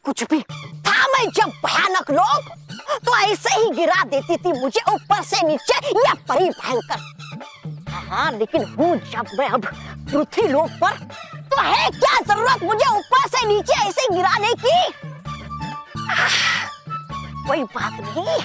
कुछ भी था मैं जब भयानक लोग, तो ऐसे ही गिरा देती थी मुझे ऊपर से नीचे या परी भयंकर। हाँ, लेकिन हूँ जब मैं अब पृथ्वी लोक पर, तो है क्या जरूरत मुझे ऊपर से नीचे ऐसे गिराने की? कोई बात नहीं,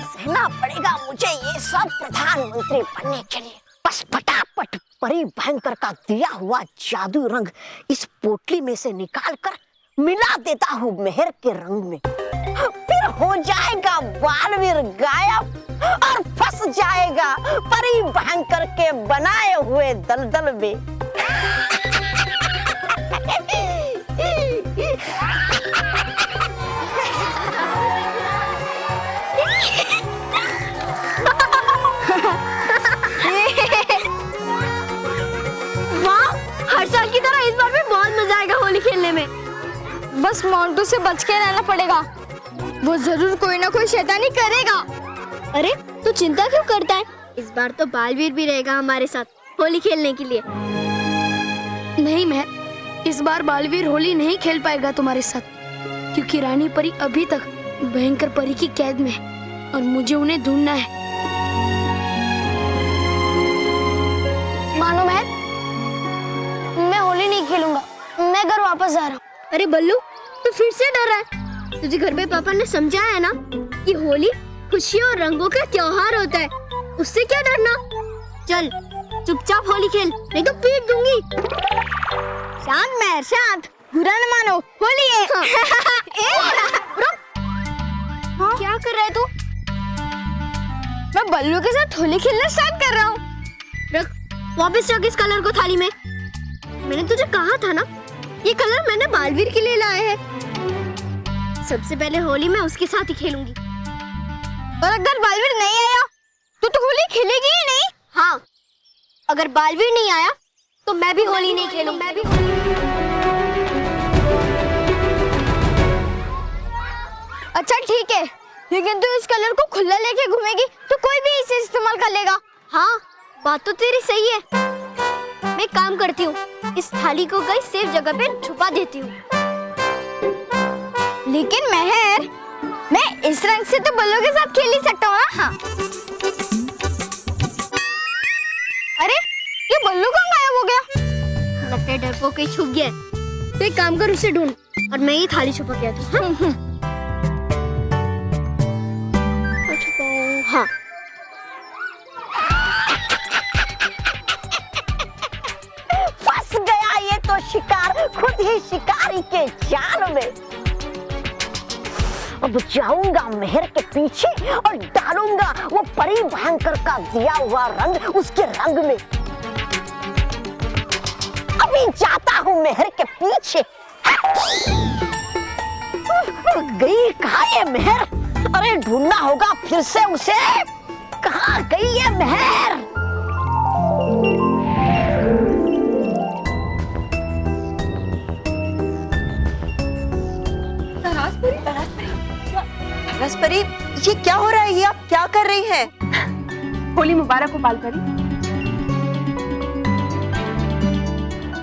सहना पड़ेगा मुझे ये सब प्रधानमंत्री बनने के लिए। बस फटाफट परी भयंकर का दिया हुआ जादू रंग इस पोटली में से निकालकर मिला देता हूँ मेहर के रंग में, फिर हो जाएगा बालवीर गायब और फंस जाएगा परी भयंकर के बनाए हुए दलदल में। हर साल की तरह इस बार भी बहुत मजा आएगा होली खेलने में। बस मोंटू से बच के रहना पड़ेगा, वो जरूर कोई ना कोई शैतानी करेगा। अरे तू चिंता क्यों करता है? इस बार तो बालवीर भी रहेगा हमारे साथ होली खेलने के लिए। नहीं मैं इस बार बालवीर होली नहीं खेल पाएगा तुम्हारे साथ, क्योंकि रानी परी अभी तक भयंकर परी की कैद में है और मुझे उन्हें ढूंढना है। मानो मैं होली नहीं खेलूंगा, मैं घर वापस जा रहा हूँ। अरे बल्लू, तू फिर से डर रहा है? तुझे घर पे पापा ने समझाया है ना कि होली खुशियों और रंगों का त्योहार होता है, उससे क्या डरना। चल चुपचाप होली खेल, नहीं तो पीट दूंगी। शांत महर शांत, बुरा न मानो, होली है। हाँ। क्या कर रहा है तू? मैं बल्लू के साथ होली खेलना स्टार्ट कर रहा हूँ। रख, वापस रख इस कलर को थाली में। मैंने तुझे कहा था ना, ये कलर मैंने बालवीर के लिए लाए हैं। सबसे पहले होली मैं उसके साथ ही खेलूंगी। और अगर बालवीर नहीं आया तो होली खेलेगी ही नहीं। हाँ, अगर बालवीर नहीं आया तो मैं भी होली नहीं खेलूंगी। मैं भी अच्छा ठीक है, लेकिन तू इस कलर को खुला लेके घूमेगी तो कोई भी इसे इस्तेमाल कर लेगा। हाँ, बात तो तेरी सही है। मैं काम करती हूँ, इस थाली को कहीं सेफ जगह पे छुपा देती हूँ। लेकिन महर, मैं इस रंग से तो बल्लू के साथ खेल ही सकता हूँ ना। हाँ। अरे ये बल्लू कहाँ गायब हो गया? लगता है डरपोक कहीं छुप गया है। तो एक काम कर, उसे ढूंढ और मैं ही थाली छुपा के आती हूँ। हाँ, फंस गया ये तो शिकार खुद ही शिकारी के जाल में। अब जाऊंगा मेहर के पीछे और डालूंगा वो परी भयंकर का दिया हुआ रंग उसके रंग में। अभी जाता हूँ मेहर के पीछे। गई कहाँ ये मेहर? अरे ढूंढना होगा फिर से उसे। कहाँ गई ये मेहर? रसपरी, ये क्या हो रहा है? ये आप क्या कर रही हैं? होली मुबारक हो बालपरी।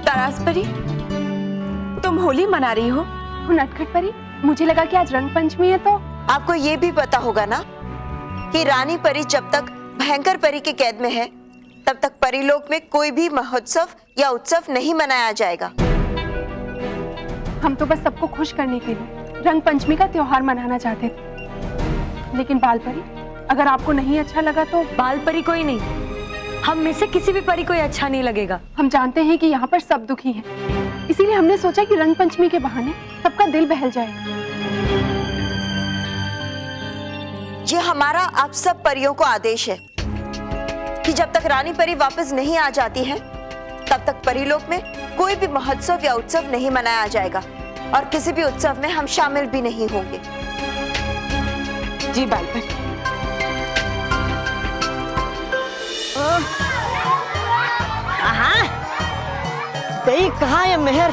तरासपरी, तुम होली मना रही हो? नटखट परी, मुझे लगा कि आज रंग पंचमी है। तो आपको ये भी पता होगा ना कि रानी परी जब तक भयंकर परी की कैद में है, तब तक परीलोक में कोई भी महोत्सव या उत्सव नहीं मनाया जाएगा। हम तो बस सबको खुश करने के लिए रंग पंचमी का त्योहार मनाना चाहते थे। लेकिन बालपरी, अगर आपको नहीं अच्छा लगा तो। बालपरी कोई नहीं, हम में से किसी भी परी को अच्छा नहीं लगेगा। हम जानते हैं कि यहाँ पर सब दुखी हैं, इसीलिए हमने सोचा कि रंग पंचमी के बहाने सबका दिल बहल जाएगा। ये हमारा आप सब परियों को आदेश है कि जब तक रानी परी वापस नहीं आ जाती है, तब तक परीलोक में कोई भी महोत्सव या उत्सव नहीं मनाया जाएगा और किसी भी उत्सव में हम शामिल भी नहीं होंगे। जी बालपरी। गई कहाँ ये मेहर?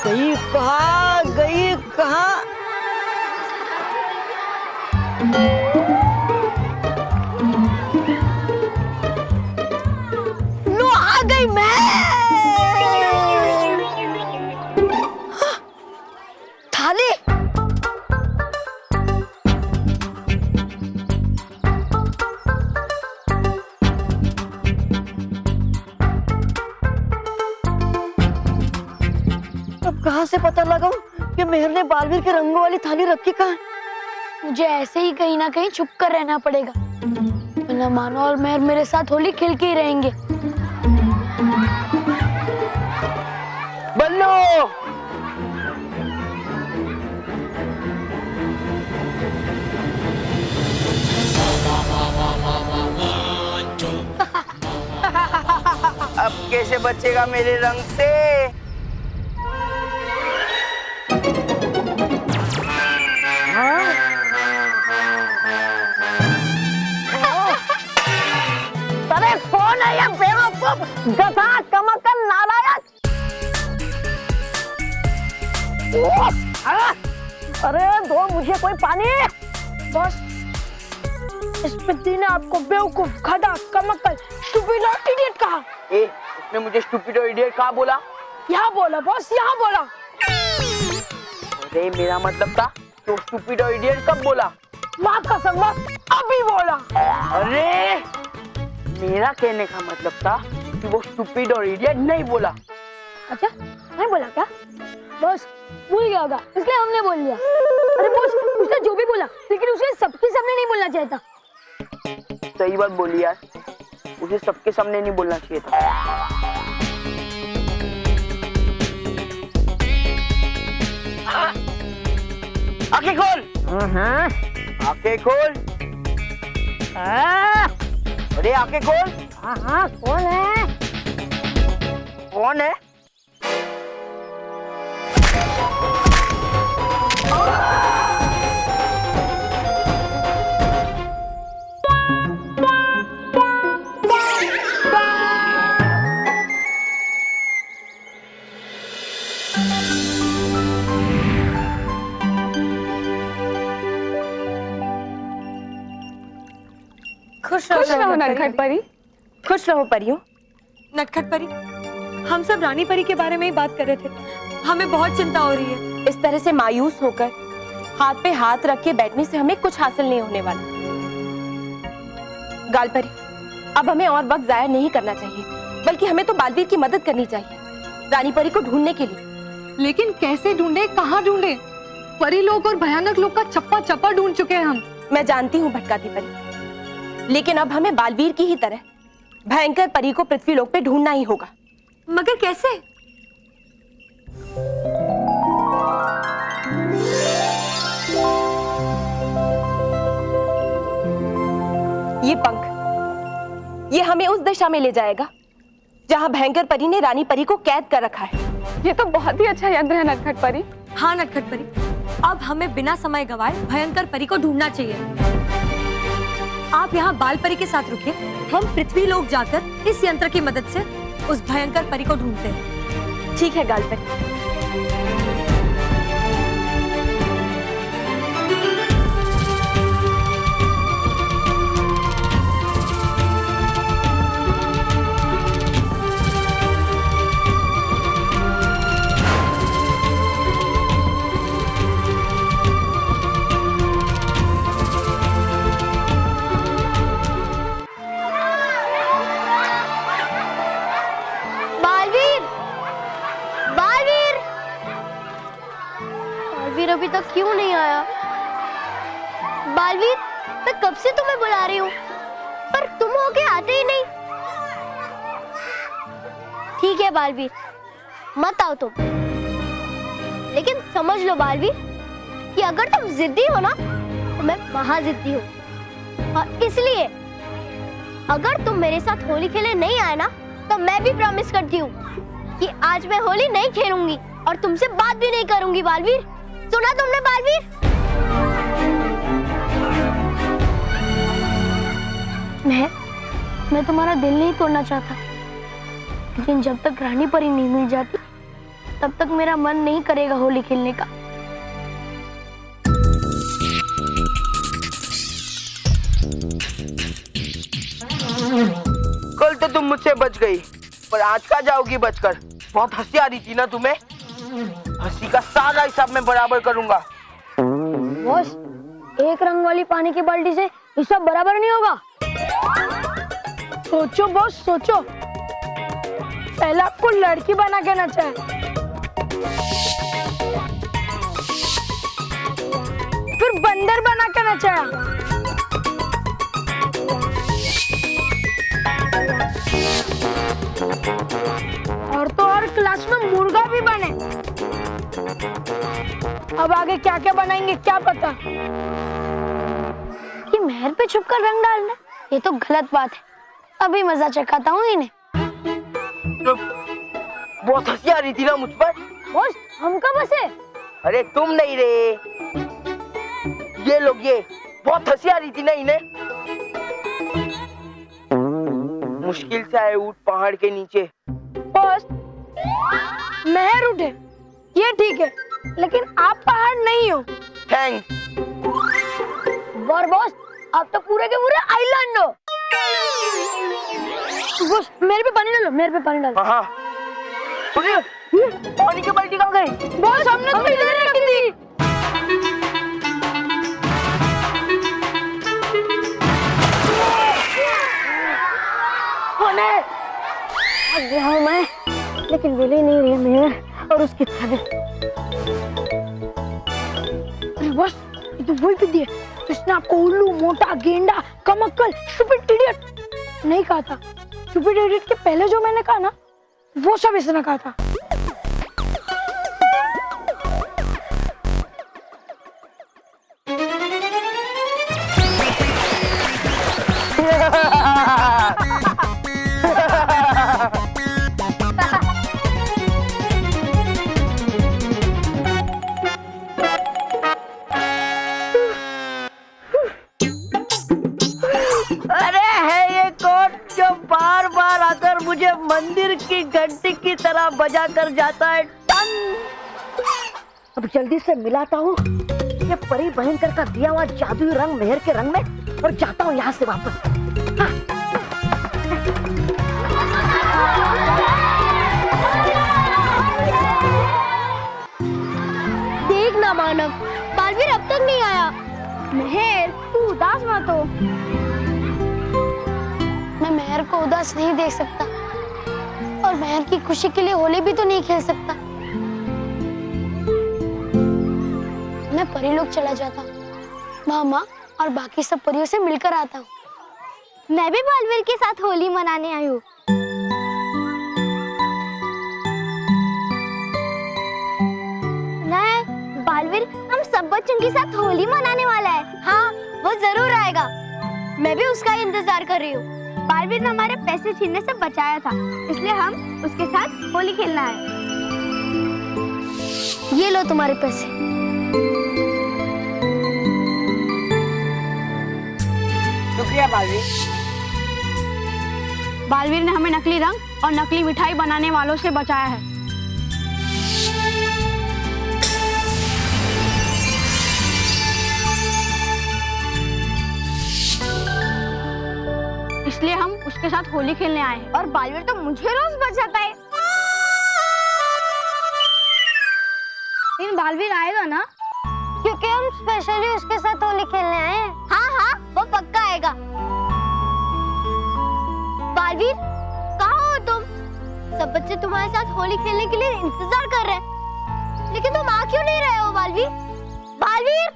गई कहाँ? गई कहाँ? लो आ गई मेहर। थाली कहाँ से पता लगाऊं कि मेहर ने बालवीर के रंगों वाली थाली रखी कहाँ? मुझे ऐसे ही कहीं ना कहीं छुप कर रहना पड़ेगा, वरना मानो और मेहर मेरे साथ होली खेल के ही रहेंगे। बल्लू, अब कैसे बचेगा मेरे रंग से? अरे कौन है ये बेवकूफ गधा कमकल नालायक? अरे दो मुझे कोई पानी। बॉस, इस पिद्दी ने आपको बेवकूफ, गधा, कमक्कल, स्टूपिड और इडियट कहा। उसने मुझे स्टूपिड और इडियट कहा बोला? यहाँ बोला बॉस, यहाँ बोला। अरे मेरा मतलब था तो स्टूपिड और इडियट कब बोला? माँ कसम बॉस, अभी बोला। अरे मेरा कहने का मतलब था कि वो स्टूपिड और इडियट नहीं बोला। अच्छा, नहीं बोला क्या? बॉस भूल गया होगा, इसलिए हमने बोल दिया। अरे बॉस, उसने जो भी बोला, लेकिन उसे सबके सामने नहीं बोलना चाहिए था। सही बात बोली यार, उसे सबके सामने नहीं बोलना चाहिए था। आंखें खोल, आंखें खोल। अरे आंखें खोल। हाँ कौन है? कौन है? खुश रहो नटखट परी, खुश रहो परियों। नटखट परी, हम सब रानी परी के बारे में ही बात कर रहे थे। हमें बहुत चिंता हो रही है। इस तरह से मायूस होकर हाथ पे हाथ रख के बैठने से हमें कुछ हासिल नहीं होने वाला। गाल परी, अब हमें और वक्त जाया नहीं करना चाहिए, बल्कि हमें तो बालवीर की मदद करनी चाहिए रानी परी को ढूंढने के लिए। लेकिन कैसे ढूंढे, कहाँ ढूंढे? परी लोग और भयानक लोग का चप्पा चप्पा ढूंढ चुके हैं हम। मैं जानती हूँ भटकाती परी, लेकिन अब हमें बालवीर की ही तरह भयंकर परी को पृथ्वी लोक पे ढूंढना ही होगा। मगर कैसे? ये पंख, ये हमें उस दिशा में ले जाएगा जहाँ भयंकर परी ने रानी परी को कैद कर रखा है। ये तो बहुत ही अच्छा यंत्र है नटखट परी। हाँ नटखट परी, अब हमें बिना समय गवाए भयंकर परी को ढूंढना चाहिए। आप यहाँ बाल परी के साथ रुकिए, हम पृथ्वी लोक जाकर इस यंत्र की मदद से उस भयंकर परी को ढूंढते हैं। ठीक है गाल परी। अभी तक क्यों नहीं आया? बालवीर, मैं कब से तुम्हें बुला रही हूँ, पर तुम होके आते ही नहीं। ठीक है बालवीर, मत आओ तुम, लेकिन समझ लो बालवीर कि अगर तुम जिद्दी हो ना, तो मैं महाजिद्दी हूँ। और इसलिए अगर तुम मेरे साथ होली खेलने नहीं आए ना, तो मैं भी प्रॉमिस करती हूँ कि आज मैं होली नहीं खेलूंगी और तुमसे बात भी नहीं करूंगी। बालवीर, सुना तुमने बालवीर? मैं तुम्हारा दिल नहीं तोड़ना चाहता, लेकिन जब तक रानी परी नहीं मिल जाती, तब तक मेरा मन नहीं करेगा होली खेलने का। कल तो तुम मुझसे बच गई, पर आज का जाओगी बचकर? बहुत हंसी आ रही थी ना तुम्हें? हंसी का सारा हिसाब मैं बराबर करूंगा। बॉस, एक रंग वाली पानी की बाल्टी से हिसाब बराबर नहीं होगा। सोचो बॉस, सोचो। पहले आपको लड़की बना के नचाए, फिर बंदर बना कर नचाया। और तो और क्लास में मुर्गा भी बने। अब आगे क्या क्या बनाएंगे क्या पता। ये मेहर पे छुपकर रंग डालना, ये तो गलत बात है। अभी मजा चखाता हूँ इन्हें। तो बहुत हंसी आ रही थी ना मुझ पर। बॉस हम कब हंसे? अरे तुम नहीं रे, ये लोग, ये बहुत हंसी आ रही थी ना इन्हें। मुश्किल से आए ऊंट पहाड़ के नीचे। बॉस मेहर उठे ये ठीक है, लेकिन आप पहाड़ नहीं हो। थैंक्स। और बॉस आप तो पूरे के पूरे आइलैंड हो। बॉस मेरे पे पानी डालो, मेरे पे पानी डालो। हाँ अरे, पानी की बाल्टी कहाँ गई? बॉस हमने तो इधर ही रखी थी। होने आ गया हूँ मैं, लेकिन मिली नहीं रही मेहर और उसकी थाने। अरे बॉस ये तो वही विधि है जिसने आपको उल्लू, मोटा, गेंडा, कमक्कल, स्टूपिड इडियट नहीं कहा था। स्टूपिड इडियट के पहले जो मैंने कहा ना, वो सब इसने कहा था। अरे है ये कौन जो बार बार आकर मुझे मंदिर की घंटी की तरह बजा कर जाता है? अब जल्दी से मिलाता हूँ ये परी भयंकर का दिया हुआ जादुई रंग मेहर के रंग में और जाता हूँ यहाँ से वापस। देख ना मानव, बालवीर अब तक नहीं आया। मेहर तू उदास मत हो। मैं मेहर को उदास नहीं देख सकता और मेहर की खुशी के लिए होली भी तो नहीं खेल सकता। मैं परी लोग चला जाता हूँ, मामा और बाकी सब परियों से मिलकर आता हूँ। मैं भी बालवीर के साथ होली मनाने आई हूँ। नहीं, बालवीर हम सब बच्चों के साथ होली मनाने वाला है। हाँ, वो जरूर आएगा। मैं भी उसका इंतजार कर रही हूँ। बालवीर ने हमारे पैसे छीनने से बचाया था, इसलिए हम उसके साथ होली खेलना है। ये लो तुम्हारे पैसे। शुक्रिया बालवीर। बालवीर ने हमें नकली रंग और नकली मिठाई बनाने वालों से बचाया है। इसलिए हम उसके साथ होली खेलने आए हैं। और बालवीर तो मुझे रोज बचाता है। लेकिन बालवीर आएगा ना? क्योंकि हम स्पेशली उसके साथ होली खेलने आए हैं। हाँ हाँ, वो पक्का आएगा। बालवीर कहाँ हो तुम? सब बच्चे तुम्हारे साथ होली खेलने के लिए इंतजार कर रहे हैं, लेकिन तुम आ क्यों नहीं रहे हो? बालवीर, बालवीर,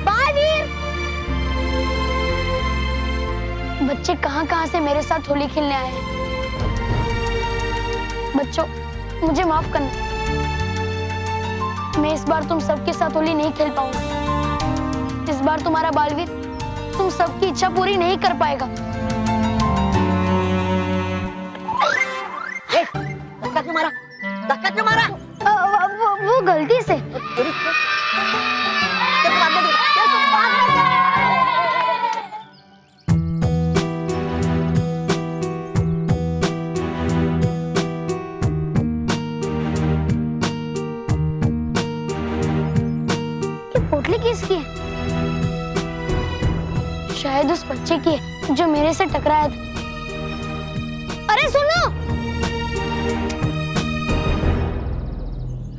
बालवीर! बच्चे कहाँ से मेरे साथ होली खेलने आए हैं। बच्चों मुझे माफ करना, मैं इस बार तुम सबके साथ होली नहीं खेल पाऊंगा। इस बार तुम्हारा बालवीर तुम सबकी इच्छा पूरी नहीं कर पाएगा। धक्का क्यों मारा? धक्का क्यों मारा? वो गलती से। पोटली किसकी है? शायद उस बच्चे की है जो मेरे से टकराया था। अरे सुनो,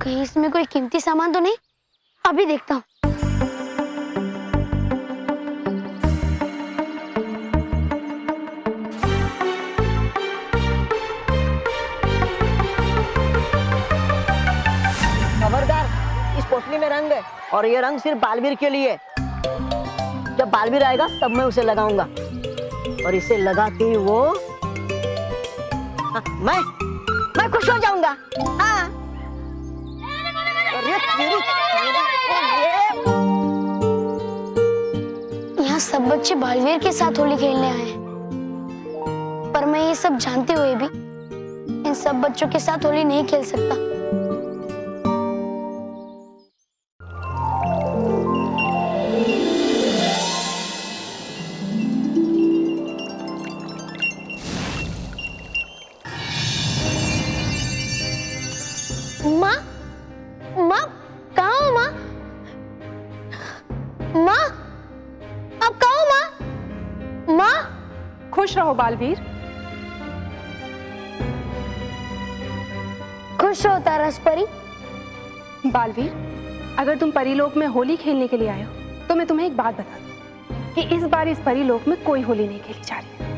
कहीं इसमें कोई कीमती सामान तो नहीं? अभी देखता हूँ। पोटली में रंग है और ये रंग सिर्फ बालवीर के लिए। जब बालवीर आएगा तब मैं उसे लगाऊंगा और इसे लगाते ही वो मैं खुश हो जाऊंगा। हाँ। अरे यहाँ सब बच्चे बालवीर के साथ होली खेलने आए हैं, पर मैं ये सब जानते हुए भी इन सब बच्चों के साथ होली नहीं खेल सकता। माँ, माँ, कहाँ हो माँ? माँ, आप कहाँ हो माँ? माँ, खुश रहो बालवीर। खुश हो तारस परी। बालवीर, अगर तुम परीलोक में होली खेलने के लिए आए हो तो मैं तुम्हें एक बात बता दूं कि इस बार इस परीलोक में कोई होली नहीं खेली जा रही है।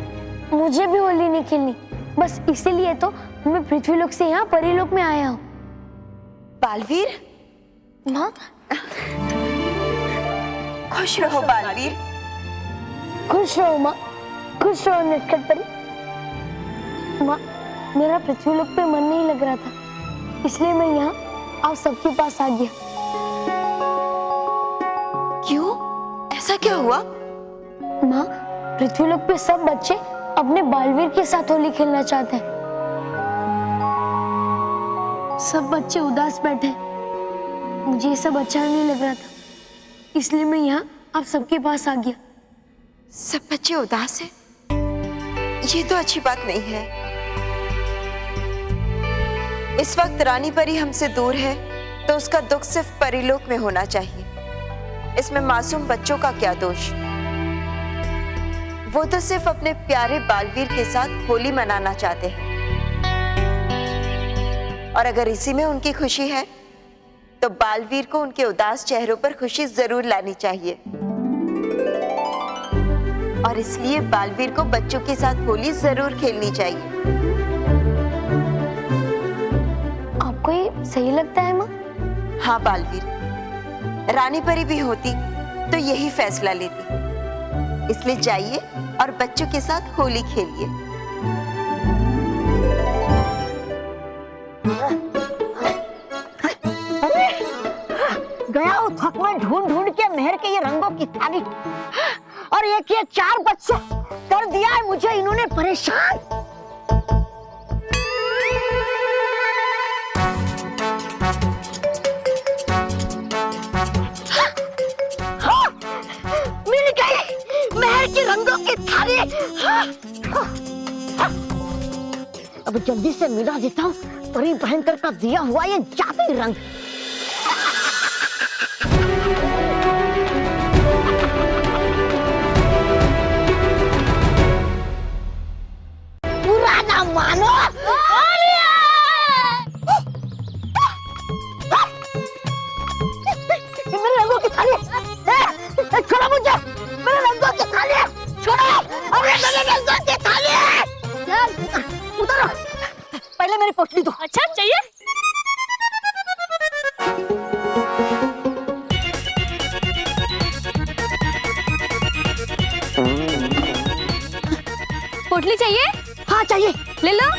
मुझे भी होली नहीं खेलनी, बस इसीलिए तो मैं पृथ्वीलोक से यहाँ परीलोक में आया हूँ। बालवीर, माँ, खुश रहो बालवीर। खुश रहो माँ, खुश रहो नटखट परी। माँ, मेरा पृथ्वीलोक पे मन नहीं लग रहा था, इसलिए मैं यहाँ आप सबके पास आ गया। क्यों? ऐसा क्या हुआ? माँ, पृथ्वीलोक पे सब बच्चे अपने बालवीर के साथ होली खेलना चाहते हैं। सब बच्चे उदास बैठे हैं। मुझे ये सब अच्छा नहीं लग रहा था, इसलिए मैं यहाँ आप सबके पास आ गया। सब बच्चे उदास हैं? ये तो अच्छी बात नहीं है। इस वक्त रानी परी हमसे दूर है तो उसका दुख सिर्फ परीलोक में होना चाहिए। इसमें मासूम बच्चों का क्या दोष? वो तो सिर्फ अपने प्यारे बालवीर के साथ होली मनाना चाहते हैं और अगर इसी में उनकी खुशी है तो बालवीर को उनके उदास चेहरों पर खुशी जरूर लानी चाहिए और इसलिए बालवीर को बच्चों के साथ होली जरूर खेलनी चाहिए। आपको ये सही लगता है माँ? हाँ बालवीर, रानी परी भी होती तो यही फैसला लेती। इसलिए जाइए और बच्चों के साथ होली खेलिए। गया हूँ थक में ढूंढ ढूंढ के मेहर के ये रंगों की थाली, और एक ये 4 बच्चे कर दिया है मुझे इन्होंने परेशान। हाँ, मिल गई मेहर की रंगों की थाली। अब जल्दी से मिला देता हूँ परी भयंकर का दिया हुआ ये जादुई रंग। पुराना मानो मेरे रंगों की थाली, छोड़ो मुझे, मेरे रंगों की थाली छोड़ो। अरे मेरे रंगों की थाली उतारो, पहले मेरी पोटली दो। अच्छा चाहिए? पोटली चाहिए? हाँ चाहिए। ले लो।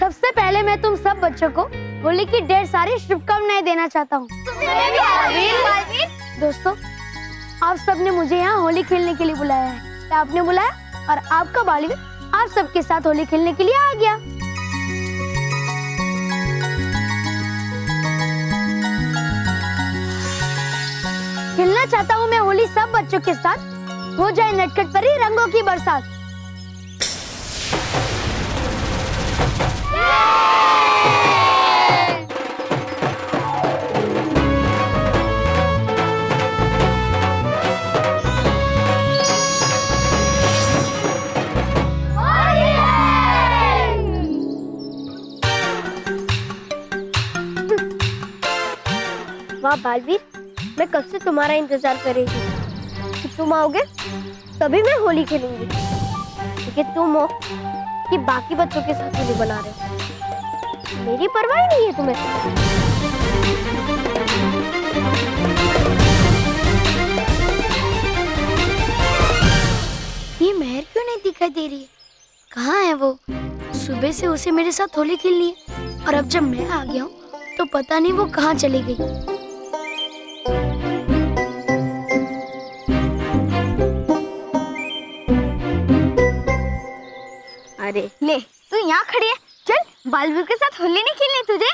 सबसे पहले मैं तुम सब बच्चों को होली की ढेर सारी शुभकामनाएं देना चाहता हूँ। दोस्तों, आप सबने मुझे यहाँ होली खेलने के लिए बुलाया है। आपने बुलाया और आपका बालवीर आप सबके साथ होली खेलने के लिए आ गया। खेलना चाहता हूँ मैं होली सब बच्चों के साथ, हो जाए नटखट परी रंगों की बरसात। वाह बालवीर, मैं कब से तुम्हारा इंतजार कर रही थी कि तुम आओगे तभी मैं होली खेलूंगी। लेकिन तुम हो कि बाकी बच्चों के साथ होली बना रहे हो, मेरी परवाह ही नहीं है तुम्हें। ये मेहर क्यों नहीं दिखाई दे रही है? कहाँ है वो? सुबह से उसे मेरे साथ होली खेलनी है और अब जब मैं आ गया हूँ तो पता नहीं वो कहाँ चली गई। अरे ले, तू यहाँ खड़ी है, चल बालवीर के साथ होली नहीं खेलनी तुझे?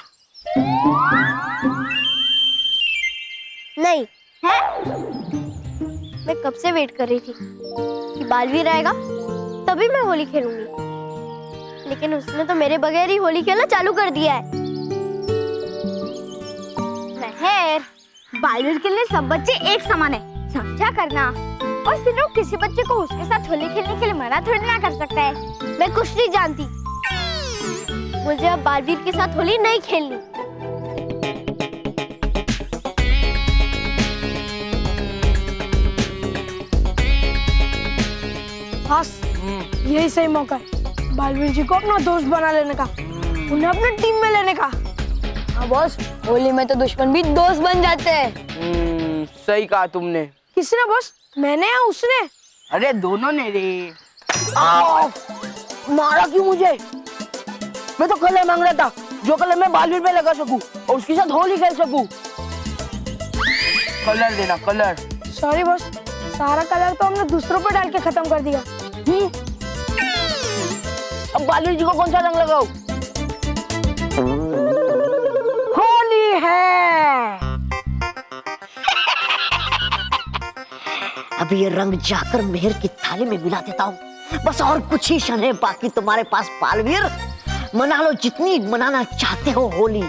नहीं है, मैं कब से वेट कर रही थी कि बालवीर आएगा तभी मैं होली खेलूंगी, लेकिन उसने तो मेरे बगैर ही होली खेलना चालू कर दिया है। मेहर, बालवीर के लिए सब बच्चे एक समान है, समझा करना। और सिर्फ किसी बच्चे को उसके साथ होली खेलने के लिए मना थोड़ी ना कर सकता है। मैं कुछ नहीं जानती, मुझे अब बालवीर के साथ होली नहीं खेलनी। बस यही सही मौका है बालवीर जी को अपना दोस्त बना लेने का, उन्हें अपने टीम में लेने का। हाँ बॉस, होली में तो दुश्मन भी दोस्त बन जाते हैं। सही कहा तुमने। किसने बॉस, मैंने या उसने? अरे दोनों ने रे। मारा क्यों मुझे? मैं तो कलर मांग रहा था, जो कलर मैं बालवीर पे लगा सकूं और उसके साथ होली खेल सकूं। कलर देना, कलर। सॉरी बॉस, सारा कलर तो हमने दूसरों पर डाल के खत्म कर दिया। अब बालवीर जी को कौन सा रंग लगाऊं? होली है। अब ये रंग जाकर मेहर की थाली में मिला देता हूँ। बस और कुछ ही क्षण है बाकी तुम्हारे पास बालवीर। मना लो जितनी मनाना चाहते हो होली।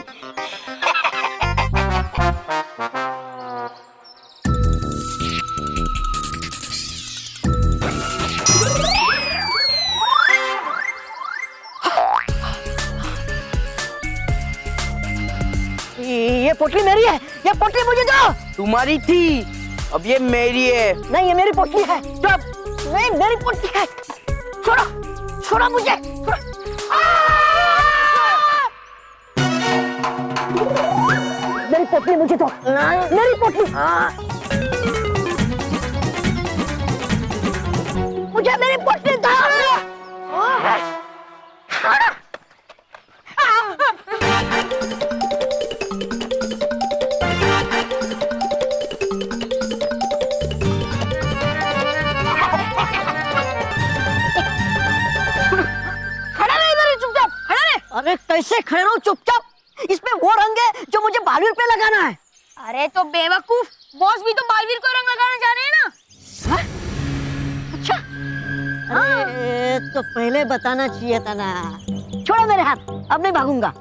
ये पोटली मेरी है, ये पोटली मुझे दो। तुम्हारी थी, अब ये मेरी है। नहीं, ये मेरी पोटली है। चुप। नहीं, मेरी पोटली है। छोड़ो, छोड़ो मुझे। छोड़ो। मेरी पोटली मुझे दो। मेरी पोटली। मुझे मेरी पोटली दो। अरे कैसे खड़े रहो चुपचाप? इसमें वो रंग है जो मुझे बालवीर पे लगाना है। अरे तो बेवकूफ, बॉस भी तो बालवीर को रंग लगाना चाह रहे हैं ना। हा? अच्छा, अरे तो पहले बताना चाहिए था ना। छोड़ो मेरे हाथ, अब नहीं भागूंगा।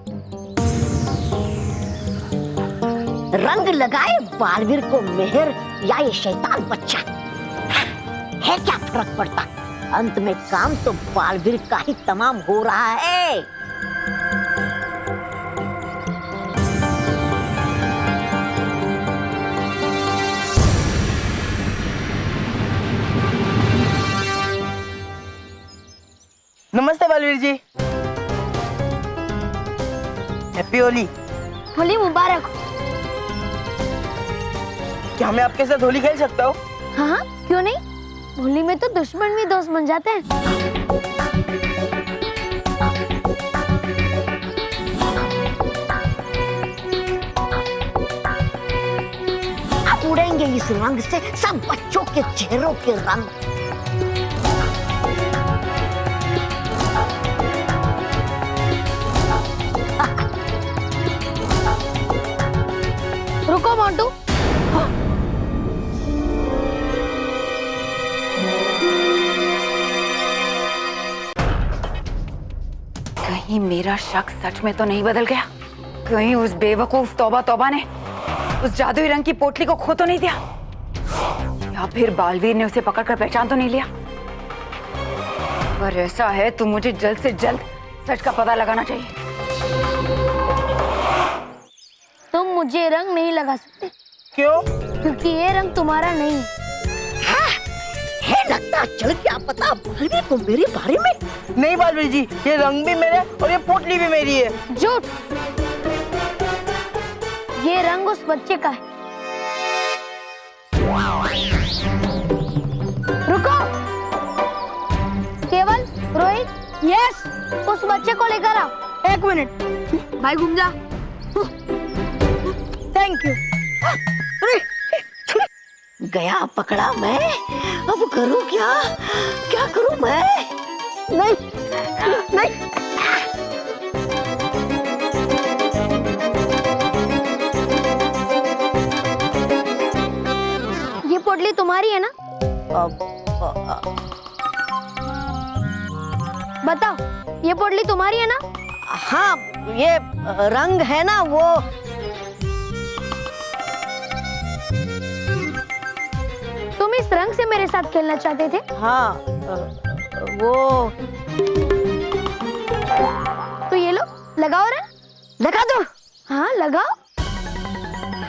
रंग लगाए बालवीर को मेहर या ये शैतान बच्चा, है क्या फर्क पड़ता? अंत में काम तो बालवीर का ही तमाम हो रहा है। नमस्ते बालवीर जी। हैप्पी होली। होली मुबारक। क्या मैं आपके साथ होली खेल सकता हूँ? हाँ, क्यों नहीं? होली में तो दुश्मन भी दोस्त बन जाते हैं। जाएंगे इस रंग से सब बच्चों के चेहरों के रंग। रुको मोंटू, कहीं मेरा शक सच में तो नहीं बदल गया? कहीं उस बेवकूफ तौबा तौबा ने उस जादुई रंग की पोटली को खो तो नहीं दिया? या फिर बालवीर ने उसे पकड़कर पहचान तो नहीं लिया? अगर ऐसा है तो मुझे जल्द से जल्द सच का पता लगाना चाहिए। तुम मुझे रंग नहीं लगा सकते। क्यों? क्योंकि ये रंग तुम्हारा नहीं है। है लगता चल क्या पता बालवीर को मेरे बारे में। नहीं बालवीर जी, ये रंग भी मेरा है और ये पोटली भी मेरी है। झूठ, ये रंग उस बच्चे का है। रुको, केवल, रोहित, यस, उस बच्चे को लेकर आओ। एक मिनट, भाई घूम जा। Thank you. गया पकड़ा मैं, अब करूं क्या? क्या करूं मैं? नहीं, नहीं। ये पोटली तुम्हारी है ना? बताओ, ये पोटली तुम्हारी है ना? हाँ, ये रंग है ना वो। तुम इस रंग से मेरे साथ खेलना चाहते थे? हाँ, वो। तो ये लो, लगाओ रे। लगा दो। हाँ, लगाओ।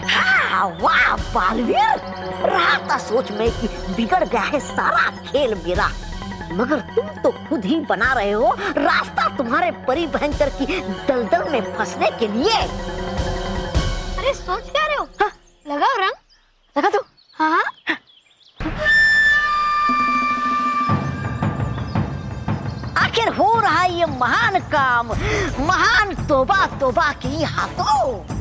हाँ, वाह बालवीर, रहा था सोच में कि बिगड़ गया है सारा खेल मेरा, मगर तुम तो खुद ही बना रहे हो रास्ता तुम्हारे परी भयंकर की दलदल में फंसने के लिए। अरे सोच क्या रहे हो? हाँ, लगाओ रंग। लगा दो। हाँ, आखिर हो रहा ये महान काम, महान तौबा तौबा की हाथों।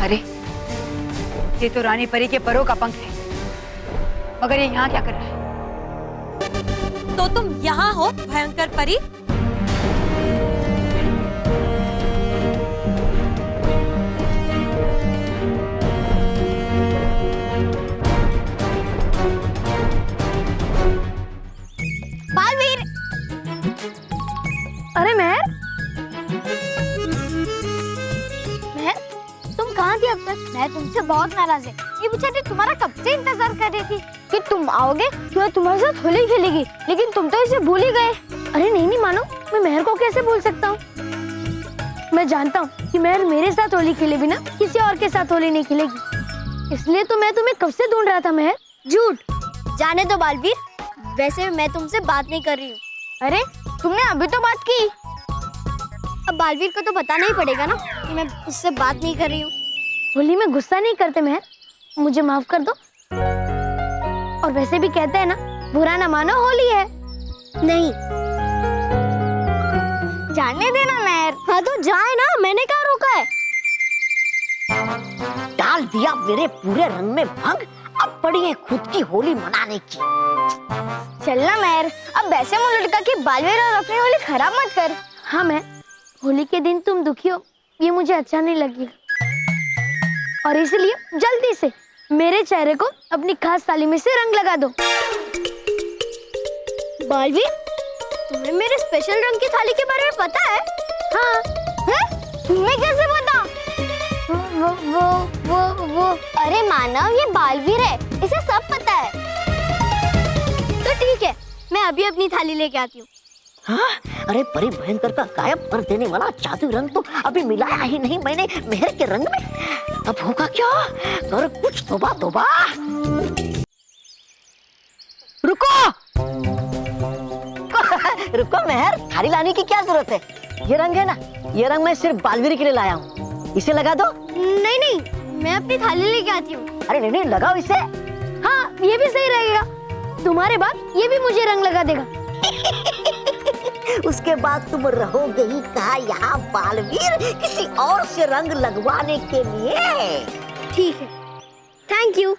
अरे, ये तो रानी परी के परों का पंख है, मगर ये यहाँ क्या कर रहा है? तो तुम यहाँ हो भयंकर परी? बालवीर। अरे महर, तुम कहाँ थी अब तक? मैं तुमसे बहुत नाराज है। ये बेचारी तुम्हारा कब से इंतजार कर रही थी कि तुम आओगे, मैं तुम्हारे साथ होली खेलेगी, लेकिन तुम तो इसे भूल ही गए। अरे नहीं मानो, मैं महर को कैसे भूल सकता हूँ? मैं जानता हूँ कि महर मेरे साथ होली खेले बिना किसी और के साथ होली नहीं खेलेगी, इसलिए तो मैं तुम्हें कब से ढूंढ रहा था महर। झूठ, जाने दो बालवीर, वैसे मैं तुमसे बात नहीं कर रही हूँ। अरे तुमने अभी तो बात की। अब बालवीर को तो बताना ही पड़ेगा ना कि मैं उससे बात नहीं कर रही हूँ। होली में गुस्सा नहीं करते महर, मुझे माफ कर दो। और वैसे भी कहते हैं ना, बुरा ना मानो होली है। नहीं, जाने देना महर। हाँ तो जाए ना, मैंने कहाँ रोका है? डाल दिया मेरे पूरे रंग में भंग, अब पड़ी है खुद की होली मनाने की। चलना महर, अब वैसे मुंह लटका के बालवीर और अपनी होली खराब मत कर। हाँ महर, होली के दिन तुम दुखी हो ये मुझे अच्छा नहीं लगेगा, और इसलिए जल्दी से मेरे चेहरे को अपनी खास थाली में से रंग लगा दो। बालवीर, तुम्हें मेरे स्पेशल रंग की थाली के बारे में पता है? हाँ। हैं? तुम्हें कैसे पता? वो अरे मानव, ये बालवीर है, इसे सब पता है। तो ठीक है, मैं अभी अपनी थाली लेके आती हूँ। हाँ? अरे परी भयंकर का गायब कर देने वाला जादू रंग तो अभी मिलाया ही नहीं मैंने मेहर के रंग में। अब होगा क्या? कर कुछ तोबा। रुको रुको मेहर, थाली लाने की क्या जरूरत है? ये रंग है ना, ये रंग मैं सिर्फ बालवीर के लिए लाया हूँ, इसे लगा दो। नहीं, मैं अपनी थाली लेके आती हूँ। अरे नहीं, लगाओ इसे। हाँ, ये भी सही रहेगा। तुम्हारे बाद ये भी मुझे रंग लगा देगा। उसके बाद तुम रहोगे ही कहाँ यहाँ बालवीर किसी और से रंग लगवाने के लिए। ठीक है, थैंक यू।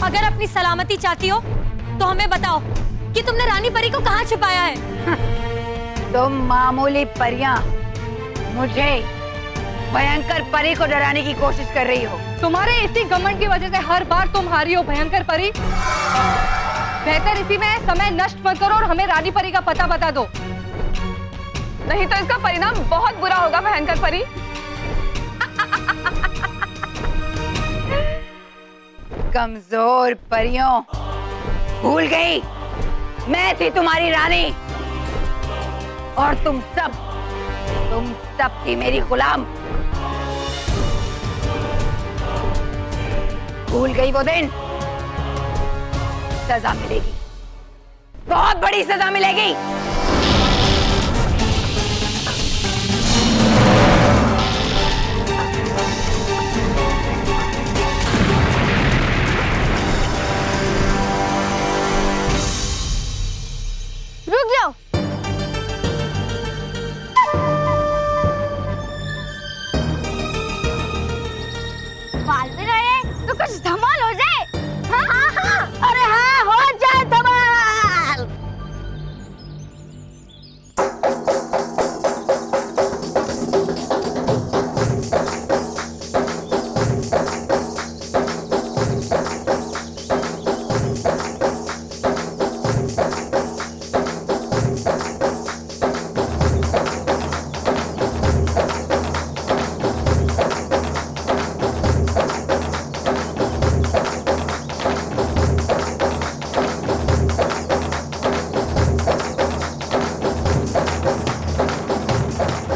अगर अपनी सलामती चाहती हो तो हमें बताओ कि तुमने रानी परी को कहाँ छुपाया है? तुम मामूली परियां मुझे भयंकर परी को डराने की कोशिश कर रही हो। तुम्हारे इसी घमंड की वजह से हर बार तुम हारी हो भयंकर परी। बेहतर इसी में समय नष्ट मत करो और हमें रानी परी का पता बता दो, नहीं तो इसका परिणाम बहुत बुरा होगा भयंकर परी। कमजोर परियों, भूल गई मैं थी तुम्हारी रानी और तुम सब थी मेरी गुलाम। भूल गई वो दिन? सजा मिलेगी, बहुत बड़ी सजा मिलेगी। रुक जाओ। बालवीर आए तो कुछ धमाल हो जाए। हाँ। अरे हाँ, हो जाए धमाल।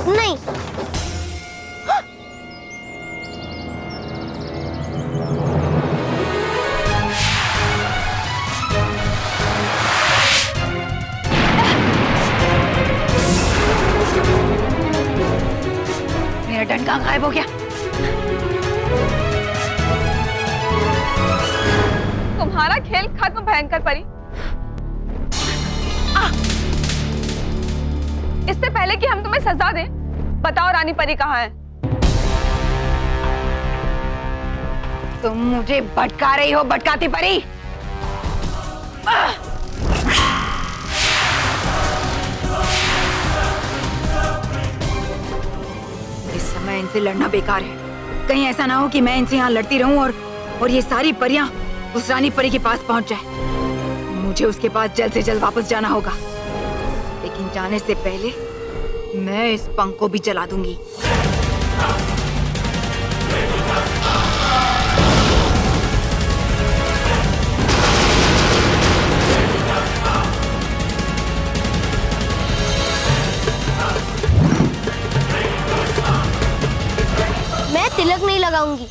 नहीं, मेरा डंडा गायब हो गया। तुम्हारा खेल खत्म भयंकर परी। इससे पहले कि हम तुम्हें सजा दें, बताओ रानी परी कहाँ है? तुम मुझे भटका रही हो, भटकाती परी। इस समय इनसे लड़ना बेकार है। कहीं ऐसा ना हो कि मैं इनसे यहाँ लड़ती रहूं और ये सारी परियां उस रानी परी के पास पहुंच जाए। मुझे उसके पास जल्द से जल्द वापस जाना होगा, लेकिन जाने से पहले मैं इस पंख को भी जला दूंगी। मैं तिलक नहीं लगाऊंगी।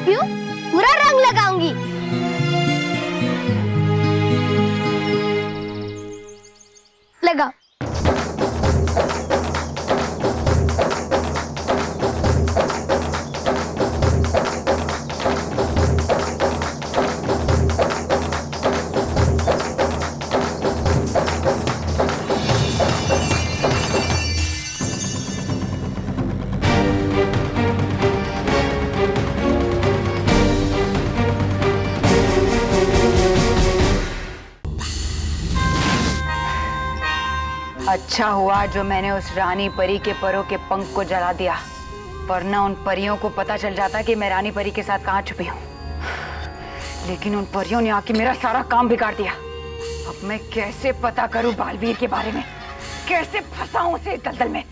क्यों? पूरा रंग लगाऊंगी। लगा। अच्छा हुआ जो मैंने उस रानी परी के परों के पंख को जला दिया, वरना उन परियों को पता चल जाता कि मैं रानी परी के साथ कहाँ छुपी हूँ। लेकिन उन परियों ने आके मेरा सारा काम बिगाड़ दिया। अब मैं कैसे पता करूं बालवीर के बारे में, कैसे फंसाऊं उसे इस दलदल में।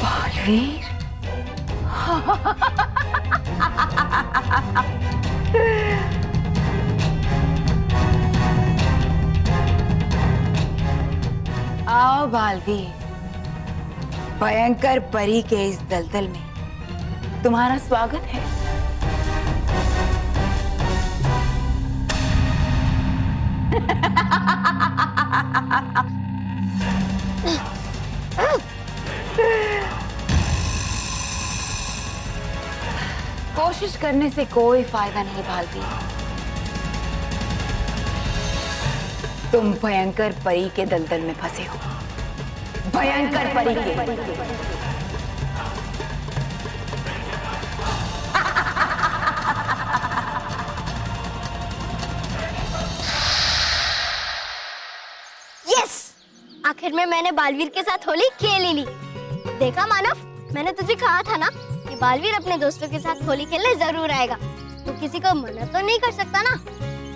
बालवीर आओ बालवीर, भयंकर परी के इस दलदल में तुम्हारा स्वागत है। कोशिश करने से कोई फायदा नहीं बालवीर। तुम भयंकर परी के दलदल में फंसे हो, भयंकर परी के। यस, आखिर में मैंने बालवीर के साथ होली खेल ही ली। देखा मानव, मैंने तुझे कहा था ना कि बालवीर अपने दोस्तों के साथ होली खेलने जरूर आएगा। तो किसी को मना तो नहीं कर सकता ना।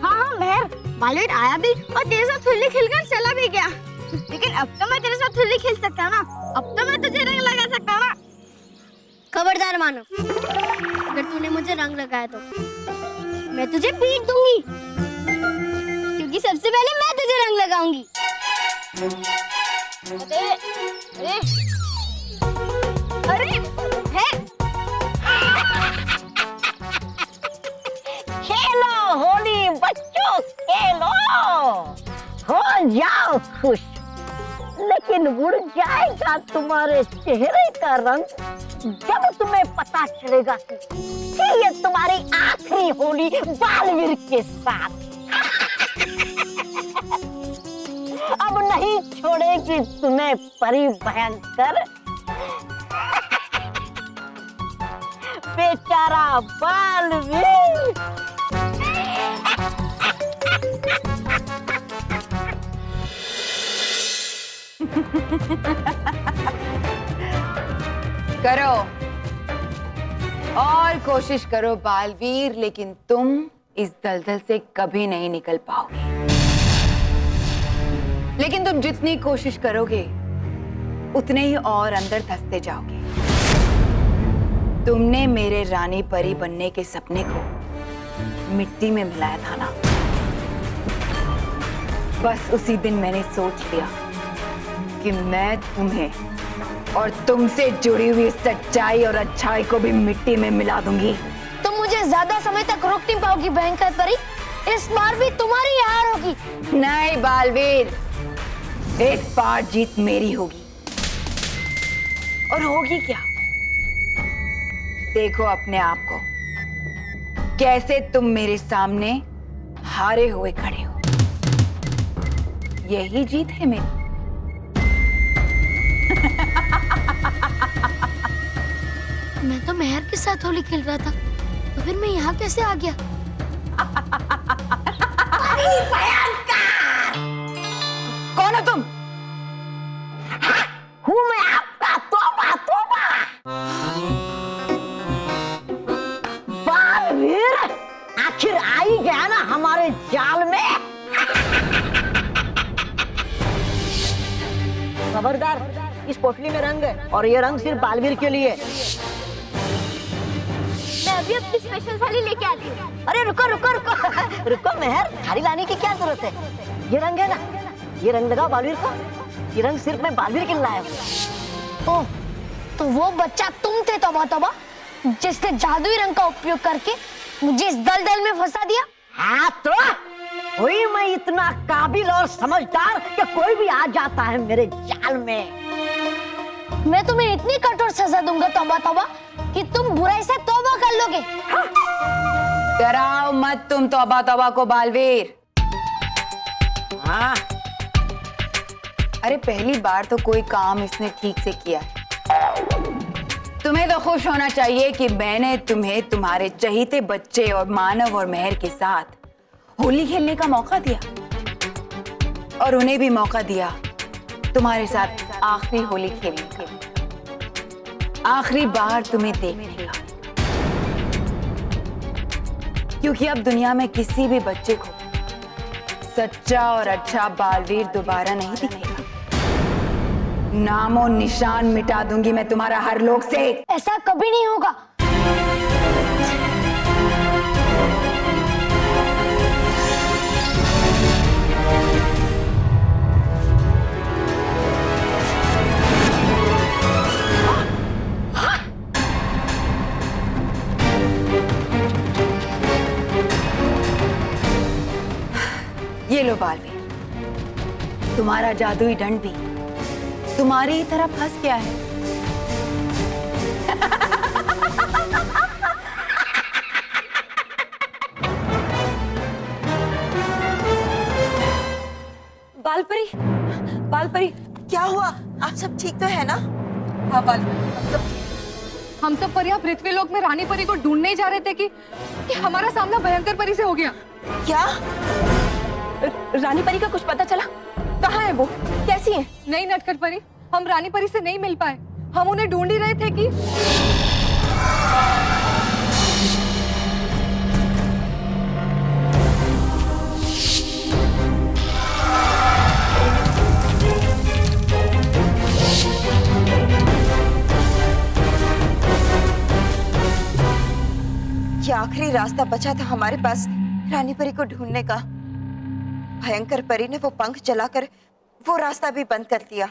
हाँ मेहर, बालवीर आया भी और तेरे साथ होली खेलकर चला भी गया। लेकिन अब तो मैं तेरे साथ होली खेल सकता ना, अब तो मैं तुझे रंग लगा सकता ना। खबरदार मानव, अगर तूने मुझे रंग लगाया तो मैं तुझे पीट दूंगी, क्योंकि सबसे पहले मैं तुझे रंग लगाऊंगी। अरे है खेलो होली बच्चों, खेलो, हो जाओ खुश। लेकिन उड़ जाएगा तुम्हारे चेहरे का रंग जब तुम्हें पता चलेगा कि ये तुम्हारी आखिरी होली बालवीर के साथ। अब नहीं छोड़ेगी तुम्हें परी भयंकर। बेचारा बालवीर। करो और कोशिश करो बालवीर, लेकिन तुम इस दलदल से कभी नहीं निकल पाओगे। लेकिन तुम जितनी कोशिश करोगे उतने ही और अंदर धंसते जाओगे। तुमने मेरे रानी परी बनने के सपने को मिट्टी में मिलाया था ना, बस उसी दिन मैंने सोच लिया कि मैं तुम्हें और तुमसे जुड़ी हुई सच्चाई और अच्छाई को भी मिट्टी में मिला दूंगी। तुम मुझे ज्यादा समय तक रोक नहीं पाओगी भयंकर परी। इस बार भी तुम्हारी हार होगी। नहीं बालवीर, इस बार जीत मेरी होगी। और होगी क्या? देखो अपने आप को, कैसे तुम मेरे सामने हारे हुए खड़े हो। यही जीत है मेरी। मैं तो मेहर के साथ होली खेल रहा था, तो फिर मैं यहाँ कैसे आ गया? कौन हो तुम? हूँ मैं आपका तोबा तोबा बालवीर। आखिर आ ही गया ना हमारे जाल में। खबरदार, इस पोटली में रंग है और ये रंग सिर्फ बालवीर के लिए। मैं अभी अपनी स्पेशल थाली लेके आती हूँ। अरे रुको रुको रुको रुको मेहर, थाली लाने की क्या जरूरत है? ये रंग है ना, ये रंग लगाओ बालवीर को। ये रंग सिर्फ मैं बालवीर के लिए लाया हूँ। ओह, तो वो बच्चा तुम थे तौबा तौबा, जिसने जादुई रंग का उपयोग करके मुझे इस दलदल में फंसा दिया। हाँ तो हुई मैं इतना काबिल और समझदार कि कोई भी आ जाता है मेरे जाल में। मैं तुम्हें इतनी कठोर सजा दूंगा तौबा तौबा कि तुम बुराई से तौबा कर लोगे। डराओ मत तुम तौबा तौबा को बालवीर। हाँ, अरे पहली बार तो कोई काम इसने ठीक से किया है। तुम्हें तो खुश होना चाहिए कि मैंने तुम्हें तुम्हारे चहीते बच्चे और मानव और मेहर के साथ होली खेलने का मौका दिया और उन्हें भी मौका दिया तुम्हारे साथ आखिरी होली खेलने का, आखिरी बार तुम्हें देखने का। क्योंकि अब दुनिया में किसी भी बच्चे को सच्चा और अच्छा बालवीर दोबारा नहीं दिखेगा। नामो निशान मिटा दूंगी मैं तुम्हारा हर लोक से। ऐसा कभी नहीं होगा। ये लो बालवीर, तुम्हारा जादुई दंड भी तुम्हारी ही तरह फंस गया है। बालपरी, बालपरी, क्या हुआ? आप सब ठीक तो है ना? हाँ बालपरी, हम सब परियां पृथ्वी लोक में रानी परी को ढूंढने ही जा रहे थे कि हमारा सामना भयंकर परी से हो गया। क्या? रानी परी का कुछ पता चला? कहाँ है वो? कैसी है? नहीं नटखट परी, हम रानी परी से नहीं मिल पाए। हम उन्हें ढूंढ ही रहे थे कि ये आखिरी रास्ता बचा था हमारे पास रानी परी को ढूंढने का। भयंकर परी ने वो पंख जलाकर वो रास्ता भी बंद कर दिया।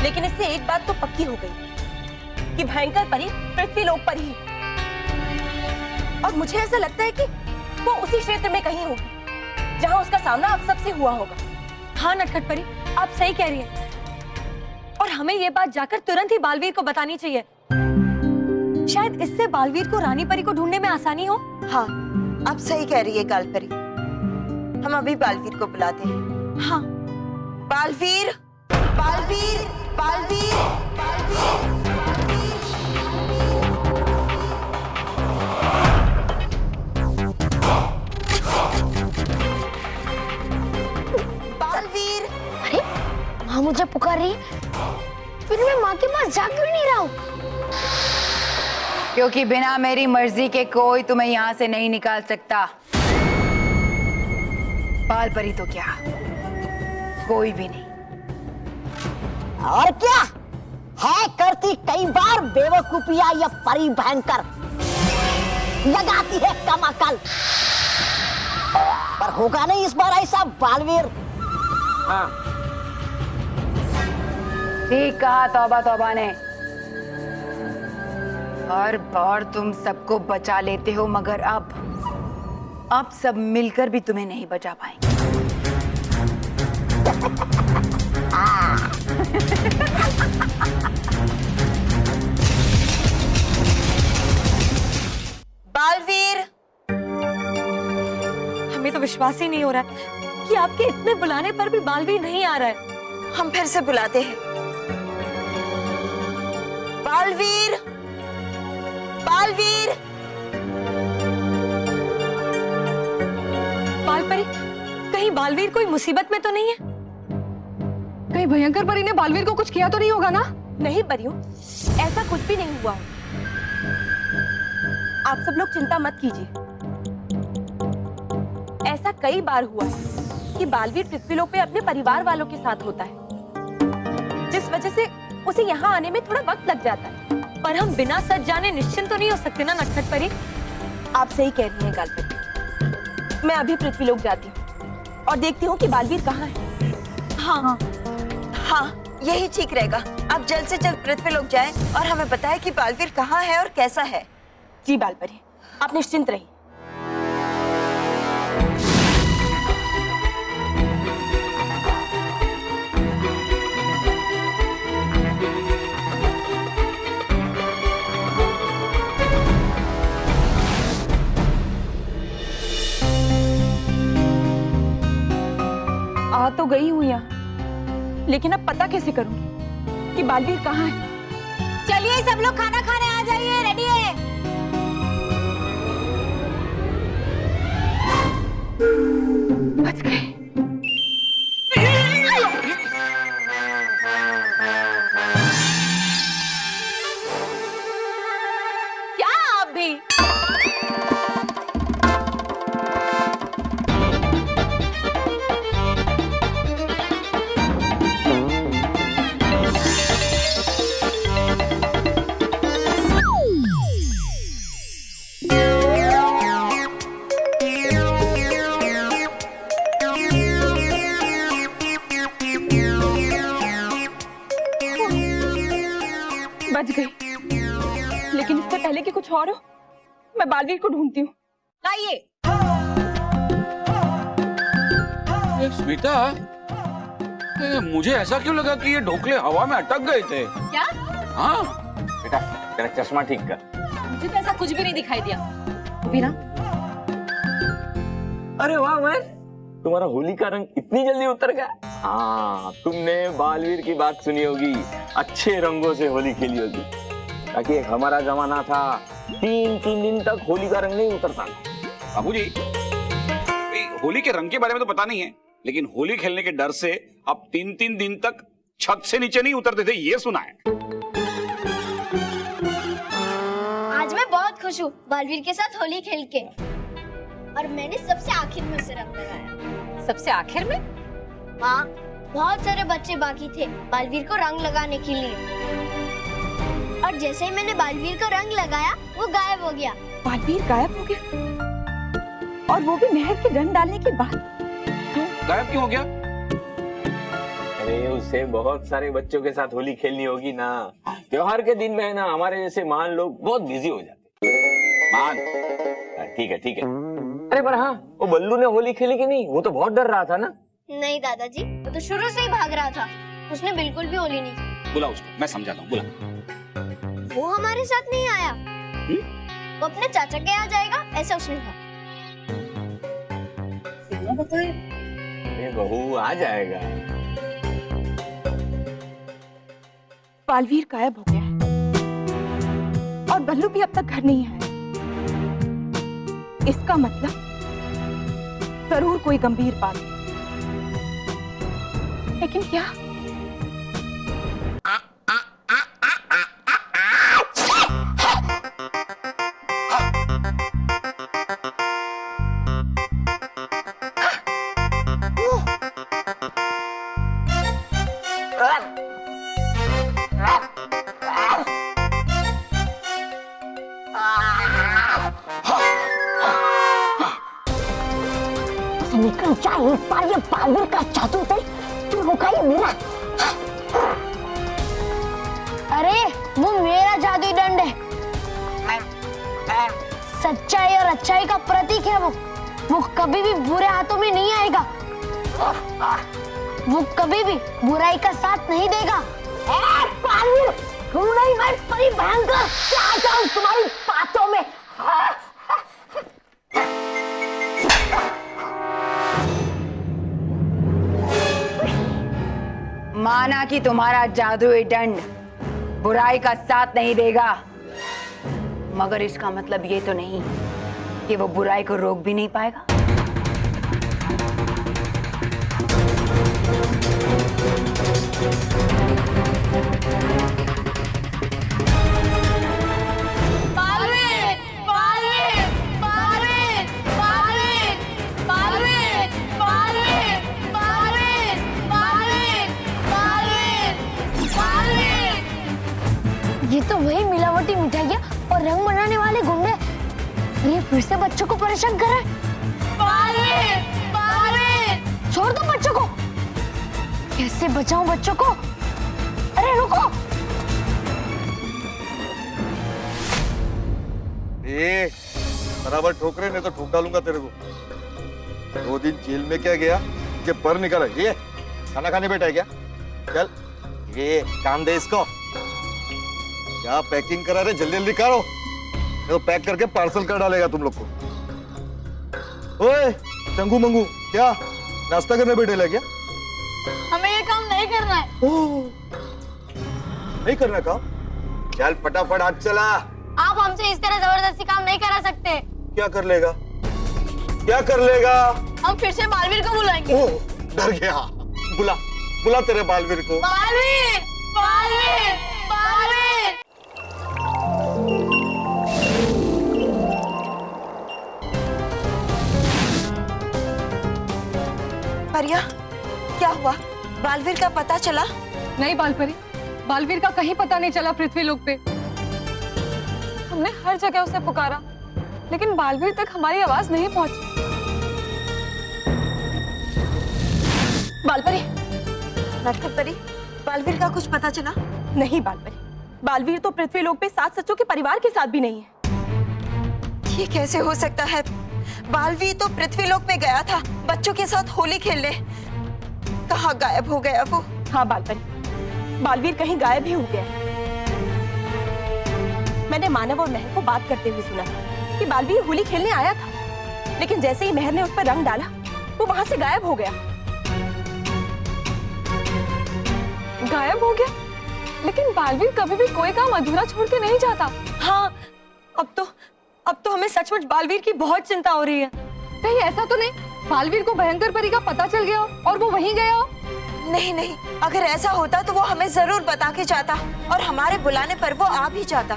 लेकिन इससे एक बात तो पक्की हो गई कि भयंकर परी पृथ्वी लोक पर ही, और मुझे ऐसा लगता है कि वो उसी क्षेत्र में कहीं होगी जहां उसका सामना आप सबसे हुआ होगा। हाँ नटखट परी, आप सही कह रही हैं। और हमें ये बात जाकर तुरंत ही बालवीर को बतानी चाहिए। शायद इससे बालवीर को रानी परी को ढूंढने में आसानी हो। हाँ, आप सही कह रही है कालपरी। हम अभी बालवीर को बुलाते हैं। हाँ। बालवीर, बालवीर, बालवीर, बालवीर, बालवीर। अरे माँ मुझे पुकार रही है, फिर मैं माँ के पास जा क्यों नहीं रहा हूँ? क्योंकि बिना मेरी मर्जी के कोई तुम्हें यहाँ से नहीं निकाल सकता। बालपरी तो क्या, कोई भी नहीं। और क्या है करती कई बार बेवकूफिया या परी भयंकर, लगाती है कम अकल। पर होगा नहीं इस बार ऐसा बालवीर। हाँ ठीक कहा तौबा तौबा ने। हर बार तुम सबको बचा लेते हो, मगर अब सब मिलकर भी तुम्हें नहीं बचा पाएंगे। बालवीर, हमें तो विश्वास ही नहीं हो रहा है कि आपके इतने बुलाने पर भी बालवीर नहीं आ रहा है। हम फिर से बुलाते हैं। बालवीर, बालवीर। बालपरी, कहीं बालवीर कोई मुसीबत में तो नहीं है? कहीं भयंकर परी ने बालवीर को कुछ किया तो नहीं होगा ना? नहीं परियों, ऐसा कुछ भी नहीं हुआ। आप सब लोग चिंता मत कीजिए। ऐसा कई बार हुआ है कि बालवीर पृथ्वीलोक पे अपने परिवार वालों के साथ होता है, जिस वजह से उसे यहाँ आने में थोड़ा वक्त लग जाता है। पर हम बिना सच जाने निश्चिंत तो नहीं हो सकते ना नटखट परी? आप सही कह रही हैं कालपरी। मैं अभी पृथ्वीलोक जाती हूँ और देखती हूँ कि बालवीर कहाँ है। हाँ हाँ, यही ठीक रहेगा। आप जल्द से जल्द पृथ्वीलोक जाएं और हमें बताएं कि बालवीर कहाँ है और कैसा है। जी बालपरी, आप निश्चिंत रहिए। आ तो गई हूँ यहाँ, लेकिन अब पता कैसे करूंगी कि बालवीर कहाँ है? चलिए सब लोग खाना खाने आ जाइए, रेडी है। गई। बच गई, लेकिन इससे पहले कि कुछ और हो, मैं बालवीर को ढूंढती हूँ। लाइए। स्मिता, मुझे ऐसा क्यों लगा कि ये ढोकले हवा में अटक गए थे? क्या? हाँ बेटा, तेरा चश्मा ठीक कर। मुझे तो ऐसा कुछ भी नहीं दिखाई दिया। वीरा, अरे वाह मैन, तुम्हारा होली का रंग इतनी जल्दी उतर गया। हाँ, तुमने बालवीर की बात सुनी होगी, अच्छे रंगों से होली खेली होगी। ताकि एक हमारा जमाना था, 3 दिन तक होली का रंग नहीं उतरता। बाबूजी, होली के रंग के बारे में तो पता नहीं है, लेकिन होली खेलने के डर से अब 3 दिन तक छत से नीचे नहीं उतरते थे, ये सुना है। आज मैं बहुत खुश हूँ बालवीर के साथ होली खेल के, और मैंने सबसे आखिर में उसे रंग लगाया। सबसे आखिर में? हाँ, बहुत सारे बच्चे बाकी थे बालवीर को रंग लगाने के लिए, और जैसे ही मैंने बालवीर को रंग लगाया वो गायब हो गया। बालवीर गायब हो गया, और वो भी नहर के रंग डालने के बाद? क्यों गायब क्यों हो गया? अरे उसे बहुत सारे बच्चों के साथ होली खेलनी होगी ना। त्योहार के दिन में है ना, हमारे जैसे महान लोग बहुत बिजी हो जाते। मान, ठीक है ठीक है। अरे पर हाँ, वो बल्लू ने होली खेली कि नहीं? वो तो बहुत डर रहा था ना। नहीं दादाजी, वो तो शुरू से ही भाग रहा था, उसने बिल्कुल भी होली नहीं की। बुला उसको, मैं समझाता हूँ, बुला। वो हमारे साथ नहीं आया। वो अपने चाचा के यहाँ जाएगा, ऐसा उसने कहा। अरे बहू आ जाएगा। बालवीर गायब हो गया है, और बल्लू भी अब तक घर नहीं आया। इसका मतलब जरूर कोई गंभीर बात है, लेकिन क्या? निकल जाए एक बार ये बालवीर का जादू तो तू होगा ही मेरा। अरे वो मेरा जादुई दंड है, सच्चाई और अच्छाई का प्रतीक है। वो कभी भी बुरे हाथों में नहीं आएगा, वो कभी भी बुराई का साथ नहीं देगा। बालवीर, तू नहीं, मैं परी भयंकर आ जाऊं तुम्हारी बातों में। माना कि तुम्हारा जादुई दंड बुराई का साथ नहीं देगा, मगर इसका मतलब ये तो नहीं कि वो बुराई को रोक भी नहीं पाएगा। ये तो वही मिलावटी मिठाइयाँ और रंग बनाने वाले गुंडे, ये फिर से बच्चों को परेशान कर रहे हैं। छोड़ दो बच्चों को। कैसे बचाऊं बच्चों को? अरे रुको। बराबर ठोक रहे, नहीं तो ठोक डालूंगा तेरे को। 2 दिन जेल में क्या गया, ये पर निकला। ये खाना खाने बैठा है क्या? चल ये काम दे इसको। क्या पैकिंग करा रहे, जल्दी जल्दी करो, तो पैक करके पार्सल कर डालेगा तुम लोग को। ओए चंगू मंगू, क्या नाश्ता करने बैठे ले क्या? हमें ये काम नहीं करना है। नहीं करना काम? चल फटाफट आज चला। आप हमसे इस तरह जबरदस्ती काम नहीं करा सकते। क्या कर लेगा, क्या कर लेगा? हम फिर से बालवीर को बुलाएंगे। ओह, डर गया। बुला बुला तेरे बालवीर को। बालवीर, बालवीर, बालवीर। आर्या, क्या हुआ? बालवीर का पता चला? नहीं बालपरी, बालवीर का कहीं पता नहीं चला पृथ्वी लोक पे। हमने हर जगह उसे पुकारा, लेकिन बालवीर तक हमारी आवाज नहीं पहुंची। बालपरी, नाटक परी, बालवीर का कुछ पता चला? नहीं बालपरी, बालवीर तो पृथ्वी लोक पे 7 सचों के परिवार के साथ भी नहीं है। ये कैसे हो सकता है? बालवीर तो पृथ्वी लोक में गया था बच्चों के साथ होली खेलने। कहाँ गायब हो गया वो? हाँ बालपरी, बालवीर कहीं गायब ही हो गया। मैंने मानव और महर को बात करते हुए सुना कि बालवीर होली खेलने आया था, लेकिन जैसे ही महर ने उस पर रंग डाला वो वहां से गायब हो गया। गायब हो गया? लेकिन बालवीर कभी भी कोई काम अधूरा छोड़ के नहीं जाता। हाँ, अब तो हमें सचमुच बालवीर की बहुत चिंता हो रही है। कहीं ऐसा तो नहीं बालवीर को भयंकर परी का पता चल गया हो और वो वहीं गया हो? नहीं नहीं, अगर ऐसा होता तो वो हमें जरूर बता के जाता और हमारे बुलाने पर वो आ भी जाता।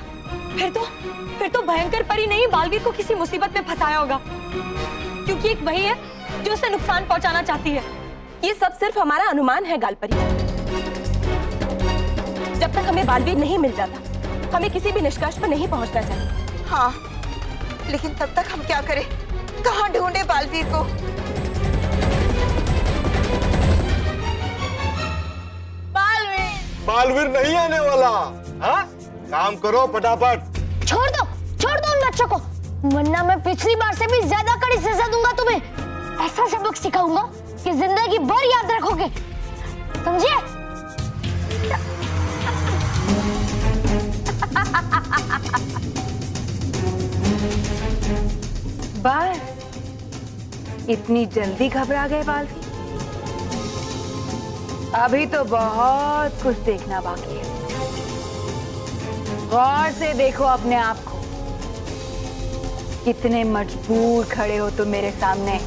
फिर तो भयंकर परी ने ही बालवीर को किसी मुसीबत में फंसाया होगा, क्योंकि एक वही है जो उसे नुकसान पहुंचाना चाहती है। ये सब सिर्फ हमारा अनुमान है गालपरी। जब तक हमें बालवीर नहीं मिल जाता हमें किसी भी निष्कर्ष पर नहीं पहुंचना चाहिए। हाँ, लेकिन तब तक हम क्या करें? कहाँ ढूंढे बालवीर को? बालवीर नहीं आने वाला। हाँ, काम करो फटाफट। छोड़ दो उन बच्चों को, वरना मैं पिछली बार से भी ज्यादा कड़ी सजा दूंगा तुम्हें। ऐसा सबक सिखाऊंगा कि जिंदगी भर याद रखोगे, समझे? बस इतनी जल्दी घबरा गए बालवीर? अभी तो बहुत कुछ देखना बाकी है। गौर से देखो अपने आप को, कितने मजबूर खड़े हो तुम मेरे सामने।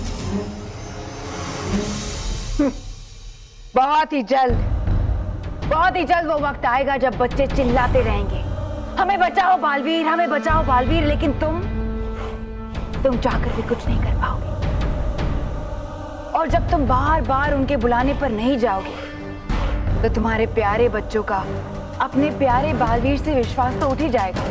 बहुत ही जल्द वो वक्त आएगा जब बच्चे चिल्लाते रहेंगे, हमें बचाओ बालवीर, हमें बचाओ बालवीर, लेकिन तुम जाकर भी कुछ नहीं कर पाओगे। और जब तुम बार बार उनके बुलाने पर नहीं जाओगे तो तुम्हारे प्यारे बच्चों का अपने प्यारे बालवीर से विश्वास तो उठ ही जाएगा।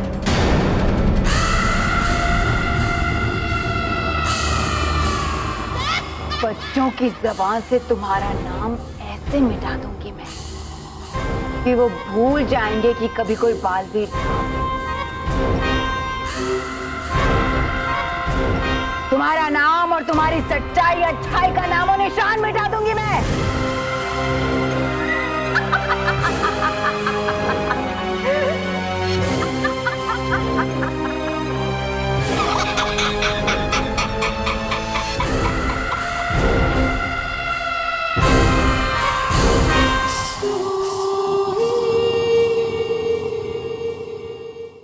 बच्चों की जबान से तुम्हारा नाम ऐसे मिटा दूंगी मैं कि वो भूल जाएंगे कि कभी कोई बालवीर था। तुम्हारा नाम और तुम्हारी सच्चाई अच्छाई का नामो निशान मिटा दूंगी मैं।